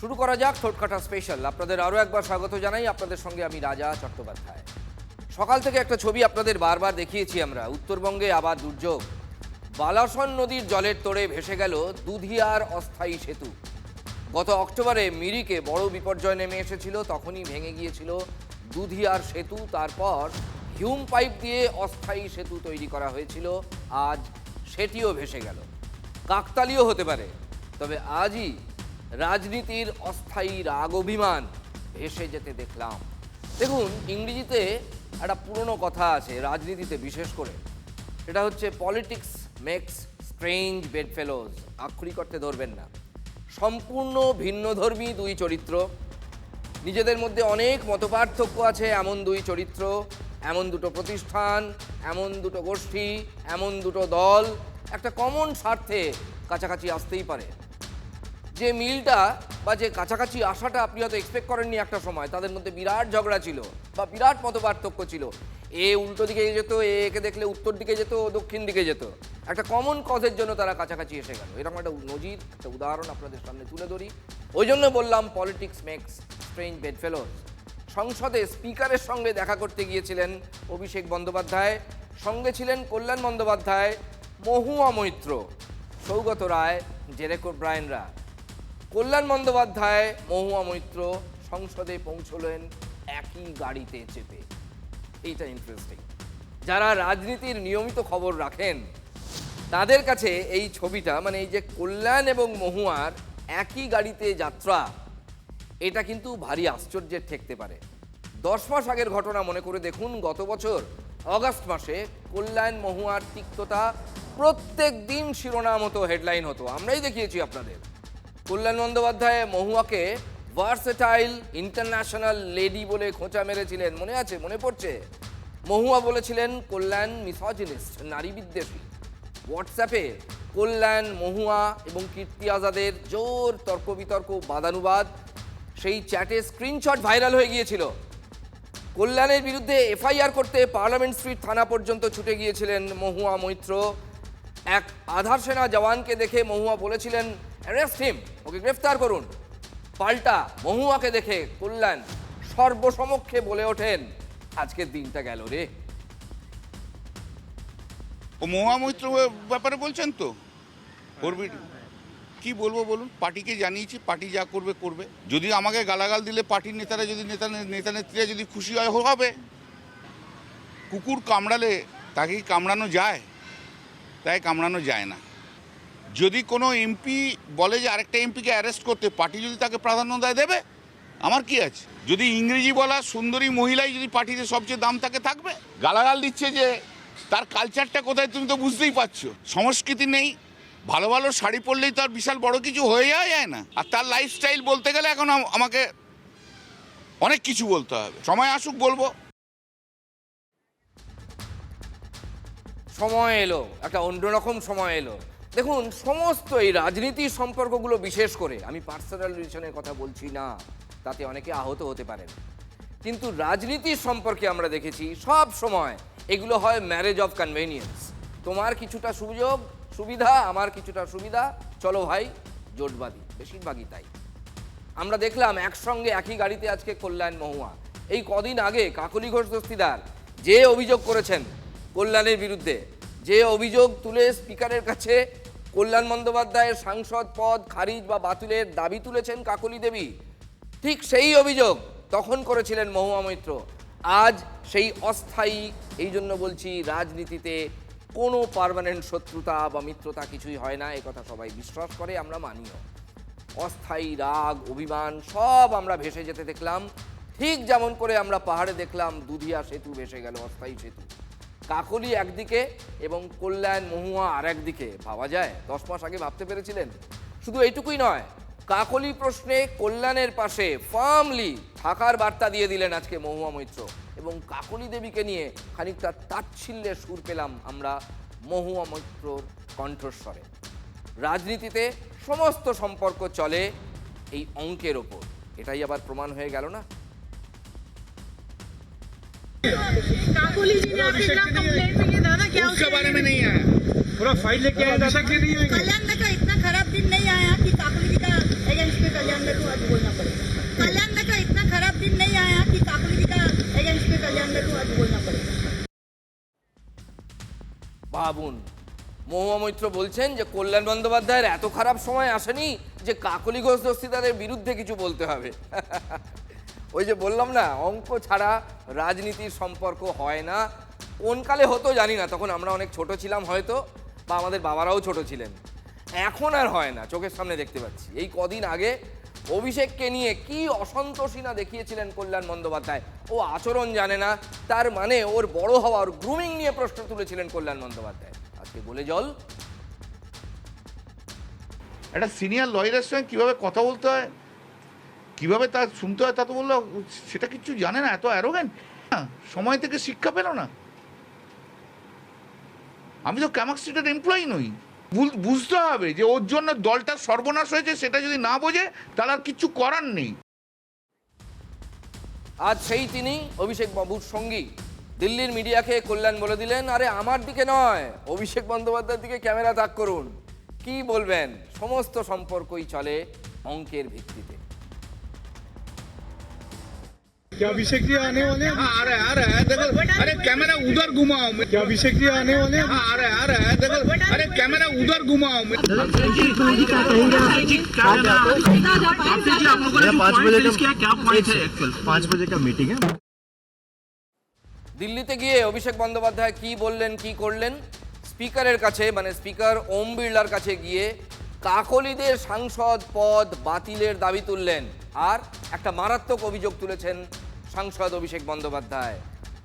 শুরু করা যাক ঠোঁটকাটা স্পেশাল। আপনাদের আরও একবার স্বাগত জানাই। আপনাদের সঙ্গে আমি রাজা চট্টোপাধ্যায়। সকাল থেকে একটা ছবি আপনাদের বারবার দেখিয়েছি আমরা। উত্তরবঙ্গে আবার দুর্যোগ। বালাসন নদীর জলের তোড়ে ভেসে গেল দুধিয়ার অস্থায়ী সেতু। গত অক্টোবরে মিরিকে বড় বিপর্যয় নেমে এসেছিল, তখনই ভেঙে গিয়েছিল দুধিয়ার সেতু। তারপর হিউম পাইপ দিয়ে অস্থায়ী সেতু তৈরি করা হয়েছিল। আজ সেটিও ভেসে গেল। কাকতালীয় হতে পারে, তবে আজই রাজনীতির অস্থায়ী রাগ অভিমান ভেসে যেতে দেখলাম। দেখুন, ইংরেজিতে একটা পুরনো কথা আছে রাজনীতিতে বিশেষ করে, সেটা হচ্ছে পলিটিক্স মেক্স স্ট্রেঞ্জ বেডফেলোজ। আক্ষরিক অর্থে ধরবেন না। সম্পূর্ণ ভিন্নধর্মী দুই চরিত্র, নিজেদের মধ্যে অনেক মতপার্থক্য আছে এমন দুই চরিত্র, এমন দুটো প্রতিষ্ঠান, এমন দুটো গোষ্ঠী, এমন দুটো দল একটা কমন স্বার্থে কাছাকাছি আসতেই পারে। যে মিলটা বা যে কাছাকাছি আসাটা আপনি হয়তো এক্সপেক্ট করেননি একটা সময়, তাদের মধ্যে বিরাট ঝগড়া ছিল বা বিরাট মতপার্থক্য ছিল। এ উল্টো দিকে যেত, একে দেখলে উত্তর দিকে যেত, দক্ষিণ দিকে যেত। একটা কমন কজের জন্য তারা কাছাকাছি এসে গেল। এরকম একটা নজির, একটা উদাহরণ আপনাদের সামনে তুলে ধরি। ওই জন্য বললাম পলিটিক্স মেক্স স্ট্রেঞ্জ বেডফেলোজ। সংসদে স্পিকারের সঙ্গে দেখা করতে গিয়েছিলেন অভিষেক বন্দ্যোপাধ্যায়, সঙ্গে ছিলেন কল্যাণ বন্দ্যোপাধ্যায়, মহুয়া মৈত্র, সৌগত রায়, জেরেক ওব্রায়েনরা। কল্যাণ বন্দ্যোপাধ্যায়, মহুয়া মৈত্র সংসদে পৌঁছলেন একই গাড়িতে চেপে। এইটা ইন্টারেস্টিং। যারা রাজনীতির নিয়মিত খবর রাখেন তাদের কাছে এই ছবিটা, মানে এই যে কল্যাণ এবং মহুয়ার একই গাড়িতে যাত্রা, এটা কিন্তু ভারী আশ্চর্যের ঠেকতে পারে। 10 মাস আগের ঘটনা মনে করে দেখুন। গত বছর অগাস্ট মাসে কল্যাণ মহুয়ার তিক্ততা প্রত্যেক দিন শিরোনাম হতো, হেডলাইন হতো। আমরাই দেখিয়েছি আপনাদের। কল্যাণ বন্দ্যোপাধ্যায় মহুয়াকে ভার্সেটাইল ইন্টারন্যাশনাল লেডি বলে খোঁচা মেরেছিলেন, মনে আছে? মনে পড়ছে? মহুয়া বলেছিলেন কল্যাণ মিসোজিনিস্ট, নারী বিদ্বেষী। হোয়াটসঅ্যাপে কল্যাণ, মহুয়া এবং কীর্তি আজাদের জোর তর্ক বিতর্ক, বাদানুবাদ। সেই চ্যাটে স্ক্রিনশট ভাইরাল হয়ে গিয়েছিল। কল্যাণের বিরুদ্ধে এফআইআর করতে পার্লামেন্ট স্ট্রিট থানা পর্যন্ত ছুটে গিয়েছিলেন মহুয়া মৈত্র। এক আধার সেনা জওয়ানকে দেখে মহুয়া বলেছিলেন, অ্যারেস্ট হিম, ওকে গ্রেফতার করুন। পাল্টা মহুয়াকে দেখে কল্যাণ সর্বসমক্ষে বলে ওঠেন, আজকের দিনটা গেল রে। ও মহুয়া মৈত্র ব্যাপারে বলছেন তো? করবি কি বলবো বলুন? পার্টিকে জানিয়েছি, পার্টি যা করবে করবে। যদি আমাকে গালাগাল দিলে পার্টির নেতারা, যদি নেতা নেত্রীরা যদি খুশি হয়, হবে। কুকুর কামড়ালে তাকে কামড়ানো যায়? তাই কামড়ানো যায় না। যদি কোনো এমপি বলে যে আরেকটা এমপিকে অ্যারেস্ট করতে, পার্টি যদি তাকে প্রাধান্য দেয়, দেবে। আমার কি আছে? যদি ইংরেজি বলা সুন্দরী মহিলাই যদি পার্টিতে সবচেয়ে দাম তাকে থাকবে। গালাগাল দিচ্ছে যে তার কালচারটা কোথায়, তুমি তো বুঝতেই পারছো। সংস্কৃতি নেই। ভালো ভালো শাড়ি পরলেই তার বিশাল বড় কিছু হয়ে যায় না। আর তার লাইফস্টাইল বলতে গেলে এখন আমাকে অনেক কিছু বলতে হবে। সময় আসুক বলবো। সময় এলো, একটা অন্যরকম সময় এলো। দেখুন, সমস্ত এই রাজনীতির সম্পর্কগুলো, বিশেষ করে আমি পার্সোনাল রিলেশনের কথা বলছি না, তাতে অনেকে আহত হতে পারেন, কিন্তু রাজনীতির সম্পর্কে আমরা দেখেছি সব সময় এগুলো হয় ম্যারেজ অফ কনভেনিয়েন্স। তোমার কিছুটা সুযোগ সুবিধা, আমার কিছুটা সুবিধা, চলো ভাই জোটবাদী, বেশিরভাগই তাই। আমরা দেখলাম একসঙ্গে একই গাড়িতে আজকে কল্যাণ মহুয়া। এই কদিন আগে কাকলি ঘোষ দস্তিদার যে অভিযোগ করেছেন কল্যাণের বিরুদ্ধে, যে অভিযোগ তুলে স্পিকারের কাছে কল্যাণ বন্দ্যোপাধ্যায়ের সাংসদ পদ খারিজ বা বাতিলের দাবি তুলেছেন কাকলি দেবী, ঠিক সেই অভিযোগ তখন করেছিলেন মহুয়া মৈত্র। আজ সেই অস্থায়ী, এই জন্য বলছি রাজনীতিতে কোনো পার্মানেন্ট শত্রুতা বা মিত্রতা কিছুই হয় না, একথা সবাই বিশ্বাস করে, আমরা মানিও। অস্থায়ী রাগ অভিমান সব আমরা ভেসে যেতে দেখলাম, ঠিক যেমন করে আমরা পাহাড়ে দেখলাম দুধিয়া সেতু ভেসে গেল, অস্থায়ী সেতু। কাকলি একদিকে এবং কল্যাণ মহুয়া আর একদিকে। ভাবা যায় 10 মাস আগে ভাবতে পেরেছিলেন? শুধু এইটুকুই নয়, কাকলি প্রশ্নে কল্যাণের পাশে ফার্মলি থাকার বার্তা দিয়ে দিলেন আজকে মহুয়া মৈত্র। এবং কাকলি দেবীকে নিয়ে খানিকটা তাচ্ছিল্যের সুর পেলাম আমরা মহুয়া মৈত্রর কণ্ঠস্বরে। রাজনীতিতে সমস্ত সম্পর্ক চলে এই অঙ্কের ওপর, এটাই আবার প্রমাণ হয়ে গেল না? काकोली जी ने आपके खिलाफ कंप्लेंट किया था ना, क्या उसके बारे में नहीं आया। पूरा फाइल लेके आया था कि नहीं? कल्याण का इतना खराब दिन नहीं आया कि काकोली जी का एजेंसी पे कल्याण में क्यों आज बोलना पड़ेगा? कल्याण में का इतना खराब दिन नहीं आया कि काकोली जी का अगेंस्ट में कल्याण में क्यों आज बोलना पड़ेगा? ভাবুন, মহুয়া মৈত্র বলছেন যে কল্যাণ বন্দ্যোপাধ্যায়ের এত খারাপ সময় আসেনি যে কাকলি ঘোষ দস্তিদারের বিরুদ্ধে কিছু বলতে হবে। ওই যে বললাম না, অঙ্ক ছাড়া রাজনীতির সম্পর্ক হয় না। কোন কালে হতো জানি না, তখন আমরা অনেক ছোট ছিলাম হয়তো, বা আমাদের বাবারাও ছোট ছিলেন। এখন আর হয় না, চোখের সামনে দেখতে পাচ্ছি। এই কদিন আগে অভিষেককে নিয়ে কি অসন্তোষী না দেখিয়েছিলেন কল্যাণ বন্দ্যোপাধ্যায়। ও আচরণ জানে না, তার মানে ওর বড় হওয়া, ওর গ্রুমিং নিয়ে প্রশ্ন তুলেছিলেন কল্যাণ বন্দ্যোপাধ্যায়। আজকে বলে জল। একটা সিনিয়র লয়ারের সঙ্গে কীভাবে কথা বলতে হয়, কীভাবে তা শুনতে হয়, তা তো বললো সেটা কিচ্ছু জানে না, এত অ্যারোগেন্ট। সময় থেকে শিক্ষা পেল না। আমি তো ক্যামাক স্ট্রিটের এমপ্লয়ি নই। বুঝতে হবে যে ওর জন্য দলটার সর্বনাশ হয়েছে, সেটা যদি না বোঝে তাহলে আর কিচ্ছু করার নেই। আজ সেই তিনি অভিষেক বাবুর সঙ্গী। দিল্লির মিডিয়াকে কল্যাণ বলে দিলেন, আরে আমার দিকে নয়, অভিষেক বন্দ্যোপাধ্যায়ের দিকে ক্যামেরা তাক করুন। কি বলবেন? সমস্ত সম্পর্কই চলে অঙ্কের ভিত্তিতে। क्या अभिषेक जी आने वाले हैं? आ रहा है देखो, अरे कैमरा उधर घुमाओ। क्या अभिषेक जी आने वाले हैं? आ रहा है देखो, अरे कैमरा उधर घुमाओ। 5 बजे का मीटिंग है। দিল্লিতে গিয়ে অভিষেক বন্দ্যোপাধ্যায় কি বললেন, কি করলেন? স্পিকারের কাছে, মানে স্পিকার ওম বিড়লার কাছে গিয়ে কাকলিদের সাংসদ পদ বাতিলের দাবি তুললেন। আর একটা মারাত্মক অভিযোগ তুলেছেন সাংসদ অভিষেক বন্দ্যোপাধ্যায়।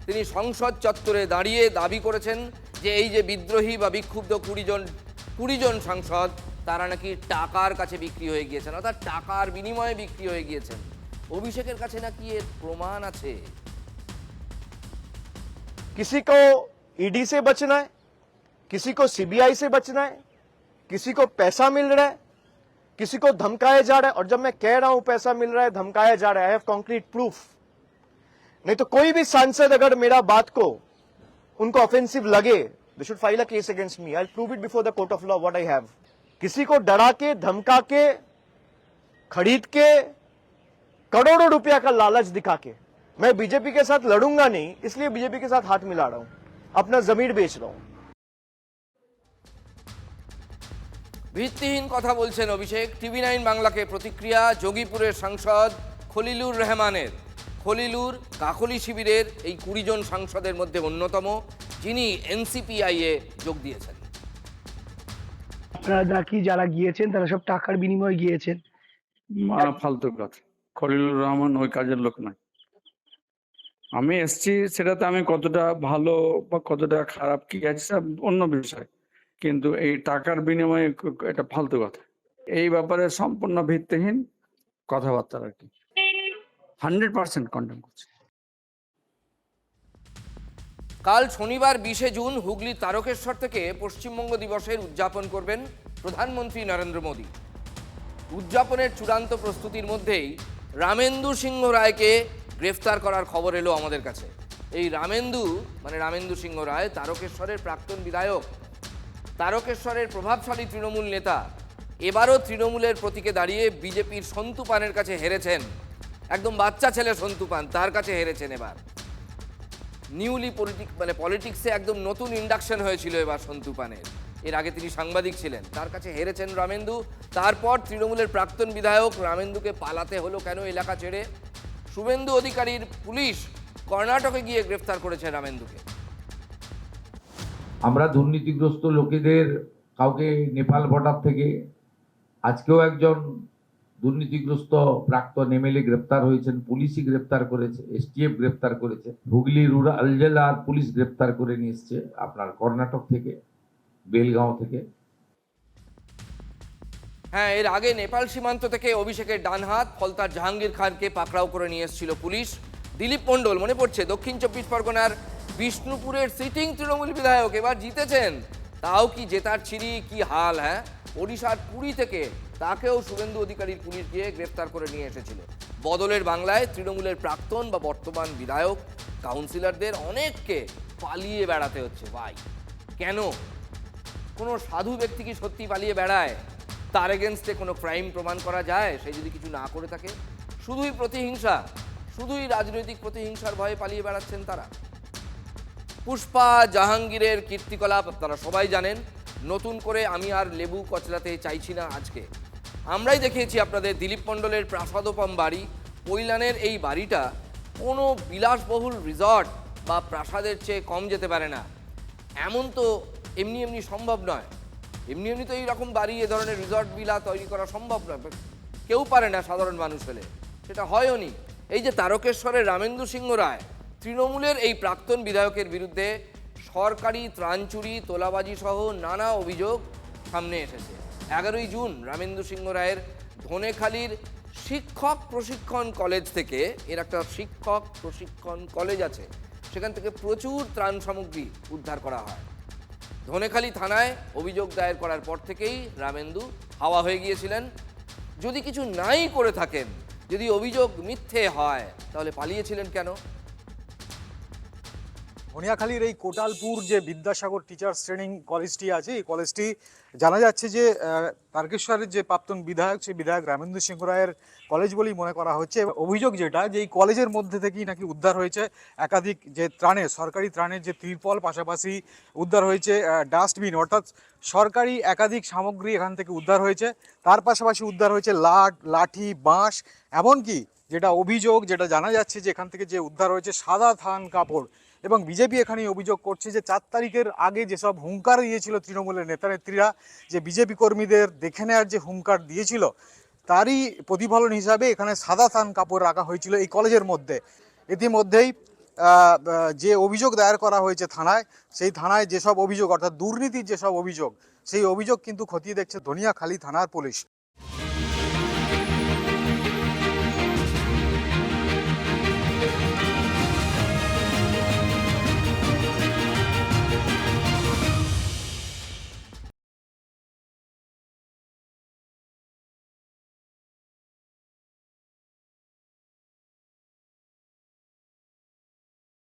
তিনি সংসদ চত্বরে দাঁড়িয়ে দাবি করেছেন যে এই যে বিদ্রোহী বা বিক্ষুব্ধ 20 জন সাংসদ, তারা নাকি টাকার কাছে বিক্রি হয়ে গিয়েছেন, অর্থাৎ টাকার বিনিময়ে বিক্রি হয়ে গিয়েছেন। অভিষেকের কাছে নাকি এর প্রমাণ আছে। किसी को ईडी से बचना है, किसी को सीबीआई से बचना है, किसी को पैसा मिल रहा है, किसी को धमकाया जा रहा है। और जब मैं कह रहा हूं पैसा मिल रहा है, धमकाया जा रहा है, आई हैव कॉन्क्रीट प्रूफ। नहीं तो कोई भी सांसद अगर मेरा बात को उनको ऑफेंसिव लगे, they should file a case against me. I will prove it before the court of law what I have. किसी को डरा के, धमका के, खरीद के, करोड़ों रुपया का लालच दिखा के मैं बीजेपी के साथ लड़ूंगा नहीं, इसलिए बीजेपी के साथ हाथ मिला रहा हूं, अपना जमीर बेच रहा हूं। ভিত্তিহীন কথা বলছেন অভিষেক। টিভি9 বাংলাকে প্রতিক্রিয়া যোগীপুরের সাংসদ খলিলুর রহমানের। খলিলুর কাকলি শিবিরের এই 20 জন সাংসদের মধ্যে অন্যতম, যিনি এনসিপিআই এ যোগ দিয়েছেন। আপনারা নাকি যারা গিয়েছেন তারা সব টাকার বিনিময়ে গিয়েছেন। ফালতু কথা। খলিলুর রহমান ওই কাজের লোক নয়। আমি এসছি, সেটাতে আমি কতটা ভালো বা কতটা খারাপ কি আছে সব অন্য বিষয়, কিন্তু এই টাকার বিনিময়ে এটা ফালতু কথা। এই ব্যাপারে সম্পূর্ণ ভিত্তিহীন কথাবার্তা আর কি। 100% কন্ডেম করছি। কাল শনিবার 20 জুন হুগলির তারকেশ্বর থেকে পশ্চিমবঙ্গ দিবসের উদযাপন করবেন প্রধানমন্ত্রী নরেন্দ্র মোদী। উদযাপনের চূড়ান্ত প্রস্তুতির মধ্যেই রামেন্দু সিংহ রায়কে গ্রেফতার করার খবর এলো আমাদের কাছে। এই রামেন্দু সিংহ রায় তারকেশ্বরের প্রাক্তন বিধায়ক, তারকেশ্বরের প্রভাবশালী তৃণমূল নেতা। এবারও তৃণমূলের প্রতীকে দাঁড়িয়ে বিজেপির সন্তু পানের কাছে হেরেছেন। একদম বাচ্চা ছেলে সন্তু পান, তার কাছে হেরেছেন এবার। নিউলি পলিটিক্সে একদম নতুন ইন্ডাকশন হয়েছিল এবার সন্তু পানের। এর আগে তিনি সাংবাদিক ছিলেন, তার কাছে হেরেছেন রামেন্দু। তারপর তৃণমূলের প্রাক্তন বিধায়ক রামেন্দুকে পালাতে হলো কেন এলাকা ছেড়ে? শুভেন্দু অধিকারীর পুলিশ কর্ণাটকে গিয়ে গ্রেফতার করেছে রামেন্দুকে। আমরা দুর্নীতিগ্রস্ত লোকেদের কাউকে নেপাল বর্ডার থেকে, আজকেও একজন দুর্নীতিগ্রস্ত প্রাক্তন এমএলএ গ্রেপ্তার হয়েছেন, পুলিশই গ্রেপ্তার করেছে, এসটিএফ গ্রেপ্তার করেছে, হুগলি রুরাল জেলার পুলিশ গ্রেপ্তার করে নিয়ে এসছে আপনার কর্ণাটক থেকে, বেলগাঁও থেকে। হ্যাঁ, এর আগে নেপাল সীমান্ত থেকে অভিষেকের ডান হাত ফলতার জাহাঙ্গীর খানকে পাকড়াও করে নিয়ে এসেছিল পুলিশ। দিলীপ মণ্ডল, মনে পড়ছে, দক্ষিণ 24 পরগনার বিষ্ণুপুরের সিটিং তৃণমূল বিধায়ক, এবার জিতেছেন, তাও কি জেতার ছিরি, কি হাল। হ্যাঁ, ওড়িশার পুরী থেকে তাকেও শুভেন্দু অধিকারীর পুলিশ গিয়ে গ্রেফতার করে নিয়ে এসেছিল। বদলের বাংলায় তৃণমূলের প্রাক্তন বা বর্তমান বিধায়ক, কাউন্সিলরদের অনেককে পালিয়ে বেড়াতে হচ্ছে। ভাই কেন? কোনো সাধু ব্যক্তি কি সত্যি পালিয়ে বেড়ায়? তার এগেনস্টে কোনো ক্রাইম প্রমাণ করা যায়, সে যদি কিছু না করে থাকে? শুধুই প্রতিহিংসা, শুধুই রাজনৈতিক প্রতিহিংসার ভয়ে পালিয়ে বেড়াচ্ছেন তারা। পুষ্পা জাহাঙ্গীরের কীর্তিকলাপ আপনারা সবাই জানেন, নতুন করে আমি আর লেবু কচলাতে চাইছি না। আজকে আমরাই দেখিয়েছি আপনাদের দিলীপ মণ্ডলের প্রাসাদোপম বাড়ি, কৈলানের এই বাড়িটা কোনো বিলাসবহুল রিসর্ট বা প্রাসাদের চেয়ে কম যেতে পারে না। এমন তো এমনি এমনি সম্ভব নয়, এমনি এমনি তো এইরকম বাড়ি, এ ধরনের রিসর্ট ভিলা তৈরি করা সম্ভব নয়, কেউ পারে না সাধারণ মানুষ হলে, সেটা হয়ও নি। এই যে তারকেশ্বরের রামেন্দু সিংহ রায়, তৃণমূলের এই প্রাক্তন বিধায়কের বিরুদ্ধে সরকারি ত্রাণ চুরি, তোলাবাজি সহ নানা অভিযোগ সামনে এসেছে। 11ই জুন রামেন্দু সিংহ রায়ের ধনেখালির শিক্ষক প্রশিক্ষণ কলেজ থেকে, এর একটা শিক্ষক প্রশিক্ষণ কলেজ আছে, সেখান থেকে প্রচুর ত্রাণ সামগ্রী উদ্ধার করা হয়। ধনেখালি থানায় অভিযোগ দায়ের করার পর থেকেই রামেন্দু হাওয়া হয়ে গিয়েছিলেন। যদি কিছু নাই করে থাকেন, যদি অভিযোগ মিথ্যে হয়, তাহলে পালিয়েছিলেন কেন? ধনিয়াখালীর এই কোটালপুর যে বিদ্যাসাগর টিচার্স ট্রেনিং কলেজটি আছে, এই কলেজটি জানা যাচ্ছে যে তারকেশ্বরের যে প্রাক্তন বিধায়ক, সেই বিধায়ক রামেন্দু সিংহ রায়ের কলেজ বলেই মনে করা হচ্ছে। অভিযোগ যেটা, যে এই কলেজের মধ্যে থেকেই নাকি উদ্ধার হয়েছে একাধিক যে ত্রাণের, সরকারি ত্রাণের যে তিরপল, পাশাপাশি উদ্ধার হয়েছে ডাস্টবিন, অর্থাৎ সরকারি একাধিক সামগ্রী এখান থেকে উদ্ধার হয়েছে। তার পাশাপাশি উদ্ধার হয়েছে লাঠি, বাঁশ, এমনকি যেটা অভিযোগ, যেটা জানা যাচ্ছে যে এখান থেকে যে উদ্ধার হয়েছে সাদা থান কাপড়। এবং বিজেপি এখানে অভিযোগ করছে যে 4 তারিখের আগে যেসব হুঙ্কার দিয়েছিল তৃণমূলের নেতানেত্রীরা, যে বিজেপি কর্মীদের দেখে নেওয়ার যে হুঙ্কার দিয়েছিল, তারই প্রতিফলন হিসাবে এখানে সাদা থান কাপড় রাখা হয়েছিল এই কলেজের মধ্যে। ইতিমধ্যেই যে অভিযোগ দায়ের করা হয়েছে থানায়, সেই থানায় যেসব অভিযোগ, অর্থাৎ দুর্নীতির যেসব অভিযোগ, সেই অভিযোগ কিন্তু খতিয়ে দেখছে ধনিয়াখালী থানার পুলিশ।